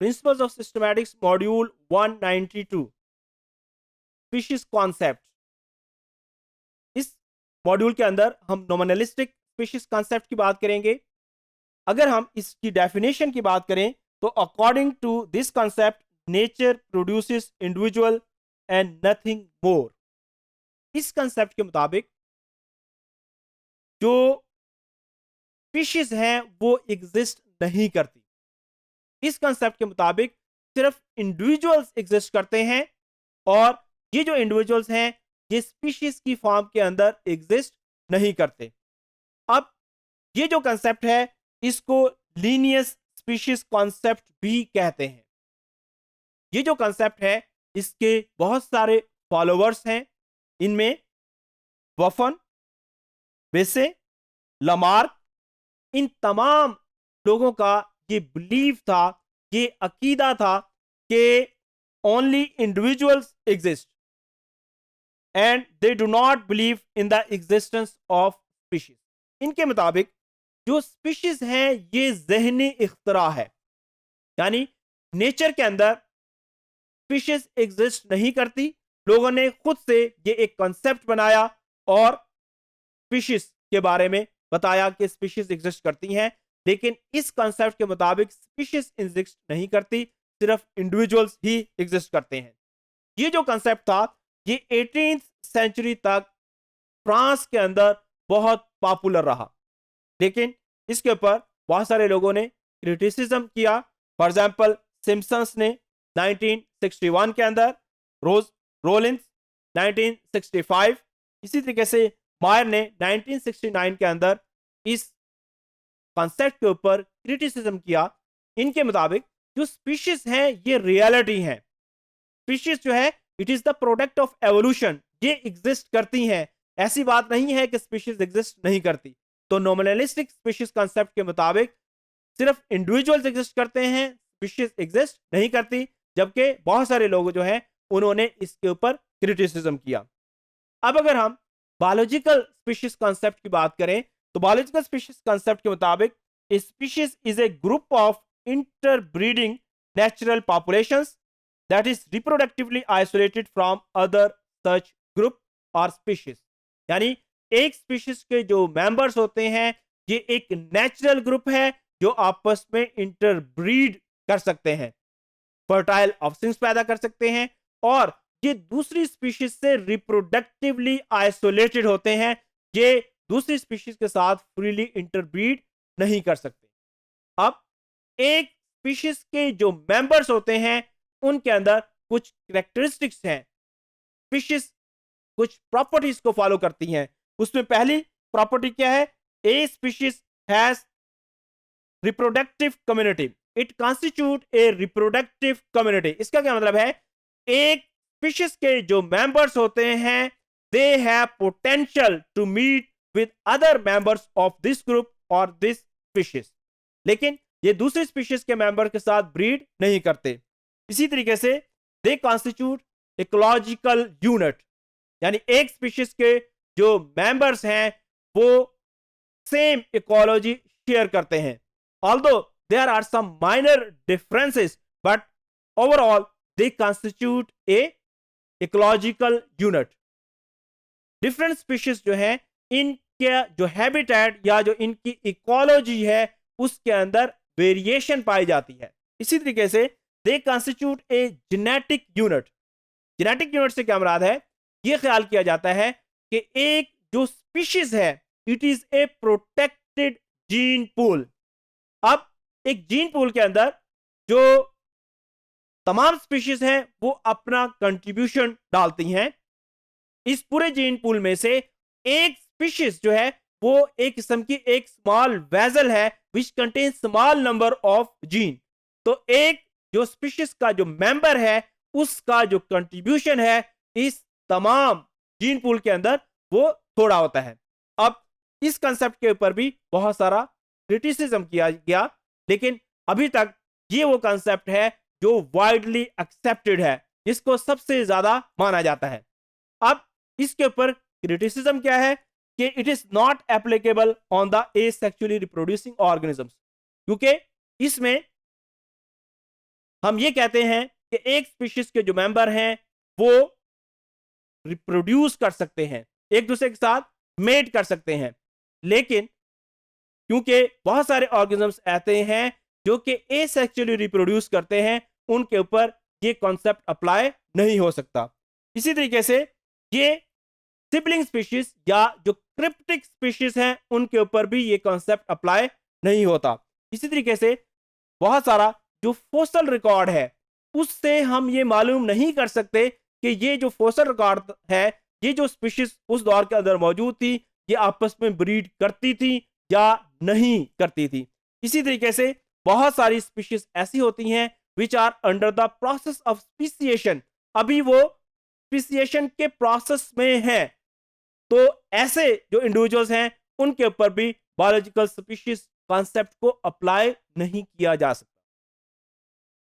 Principles of systematics module 192 species concept. इस module के अंदर हम नॉमिनलिस्टिक स्पीशीज कॉन्सेप्ट की बात करेंगे। अगर हम इसकी डेफिनेशन की बात करें तो according to this concept nature produces individual and nothing more. इस कॉन्सेप्ट के मुताबिक जो स्पीशीज हैं वो एग्जिस्ट नहीं करती। इस कॉन्सेप्ट के मुताबिक सिर्फ इंडिविजुअल्स एग्जिस्ट करते हैं और ये जो इंडिविजुअल्स हैं ये स्पीशीज की फॉर्म के अंदर एग्जिस्ट नहीं करते। अब ये जो कॉन्सेप्ट है इसको लीनियस स्पीशीज कॉन्सेप्ट भी कहते हैं। ये जो कॉन्सेप्ट है इसके बहुत सारे फॉलोवर्स हैं। इनमें वफन, बेसे, लमार्क, इन तमाम लोगों का ये बिलीव था, ये अकीदा था कि only individuals exist and they do not believe in the existence of species. इनके मुताबिक जो स्पीशीज हैं ये ज़हनी इख्तरा है, यानी नेचर के अंदर स्पीशीज एग्जिस्ट नहीं करती। लोगों ने खुद से ये एक कॉन्सेप्ट बनाया और स्पीशीज के बारे में बताया कि स्पीशीज एग्जिस्ट करती हैं, लेकिन इस कॉन्सेप्ट के मुताबिक स्पीशीज एग्जिस्ट नहीं करती, सिर्फ इंडिविजुअल्स ही एग्जिस्ट करते हैं। ये जो कॉन्सेप्ट था ये 18th सेंचुरी तक फ्रांस के अंदर बहुत पॉपुलर रहा, लेकिन इसके ऊपर बहुत सारे लोगों ने क्रिटिसिज्म किया। फॉर एग्जांपल सिम्पसन्स ने 1961 के अंदर, रोलिंस 1965, इसी तरीके से मायर ने 1969 के अंदर इस कॉन्सेप्ट के ऊपर क्रिटिसिज्म किया। इनके मुताबिक जो स्पीशीज हैं ये रियलिटी हैं। स्पीशीज जो है it is the product of evolution, ये एग्जिस्ट करती हैं। ऐसी बात नहीं है कि स्पीशीज एग्जिस्ट नहीं करती। तो नॉमिनलिस्टिक स्पीशीज कॉन्सेप्ट के मुताबिक सिर्फ इंडिविजुअल्स एग्जिस्ट करते हैं, स्पीशीज एग्जिस्ट नहीं करती, जबकि बहुत सारे लोग जो हैं उन्होंने इसके ऊपर क्रिटिसिज्म किया। अब अगर हम बायोलॉजिकल स्पीशीज कॉन्सेप्ट की बात करें तो बायोलॉजिकल स्पीशीज कॉन्सेप्ट के मुताबिक species is a group of interbreeding natural populations that is reproductively isolated from other such group और स्पीशीज। यानी एक स्पीशीज के जो मेंबर्स होते हैं ये एक नेचुरल ग्रुप है जो आपस में इंटरब्रीड कर सकते हैं, फर्टाइल ऑफस्प्रिंग्स पैदा कर सकते हैं और ये दूसरी स्पीशीज से रिप्रोडक्टिवली आइसोलेटेड होते हैं। ये दूसरी स्पीशीज के साथ फ्रीली इंटरब्रीड नहीं कर सकते। अब एक स्पीशीज के जो मेंबर्स होते हैं उनके अंदर कुछ कैरेक्टरिस्टिक्स हैं, स्पीशीज कुछ प्रॉपर्टीज को फॉलो करती हैं। उसमें पहली प्रॉपर्टी क्या है? A species has reproductive community, it constitute a reproductive community. इसका क्या मतलब है? एक स्पीशीज के जो मेंबर्स होते हैं they have potential to meet with other members of this group और दिस स्पीशीज, लेकिन ये दूसरी स्पीशीज के मेंबर के साथ ब्रीड नहीं करते। इसी तरीके से दे कॉन्स्टिट्यूट इकोलॉजिकल यूनिट, यानी एक स्पीशीज के जो मेंबर्स हैं वो सेम इकोलॉजी शेयर करते हैं। Although there are some minor differences but overall they constitute a ecological unit. Different species जो है इनके जो हैबिटेट या जो इनकी इकोलॉजी है उसके अंदर वेरिएशन पाई जाती है। इसी तरीके से दे constitute a genetic unit. Genetic unit से क्या मुराद है? यह ख्याल किया जाता है कि एक जो स्पीशीज है it is a protected gene pool. अब एक जीन पूल के अंदर जो तमाम स्पीशीज हैं वो अपना कंट्रीब्यूशन डालती हैं। इस पूरे जीन पूल में से एक स्पीशीज जो है वो एक किस्म की एक स्मॉल वेजल है which contain small number of gene. तो एक जो स्पीशीज का जो मेंबर है उसका जो कंट्रीब्यूशन है इस तमाम जीन पूल के अंदर वो थोड़ा होता है। अब इस कंसेप्ट के ऊपर भी बहुत सारा क्रिटिसिज्म किया गया, लेकिन अभी तक ये वो कंसेप्ट है जो वाइडली एक्सेप्टेड है, जिसको सबसे ज्यादा माना जाता है। अब इसके ऊपर क्रिटिसिज्म क्या है कि it is not applicable on the asexually reproducing organisms, क्योंकि इसमें हम ये कहते हैं कि एक स्पीशीज के जो मेंबर हैं वो रिप्रोड्यूस कर सकते हैं, एक दूसरे के साथ मेट कर सकते हैं, लेकिन क्योंकि बहुत सारे ऑर्गेनिजम्स ऐसे हैं जो कि एसेक्सुअली रिप्रोड्यूस करते हैं, उनके ऊपर ये कॉन्सेप्ट अप्लाई नहीं हो सकता। इसी तरीके से ये सिबलिंग स्पीशीज या जो क्रिप्टिक स्पीशीज हैं उनके ऊपर भी ये कॉन्सेप्ट अप्लाई नहीं होता। इसी तरीके से बहुत सारा जो फोसल रिकॉर्ड है उससे हम ये मालूम नहीं कर सकते कि ये जो फोसल रिकॉर्ड है, ये जो स्पीशीज उस दौर के अंदर मौजूद थी, ये आपस में ब्रीड करती थी या नहीं करती थी। इसी तरीके से बहुत सारी स्पीशीज ऐसी होती हैं which are under the process of speciation, अभी वो स्पीसिएशन के प्रोसेस में है, तो ऐसे जो इंडिविजुअल्स हैं उनके ऊपर भी बायोलॉजिकल स्पीशीज कॉन्सेप्ट को अप्लाई नहीं किया जा सकता।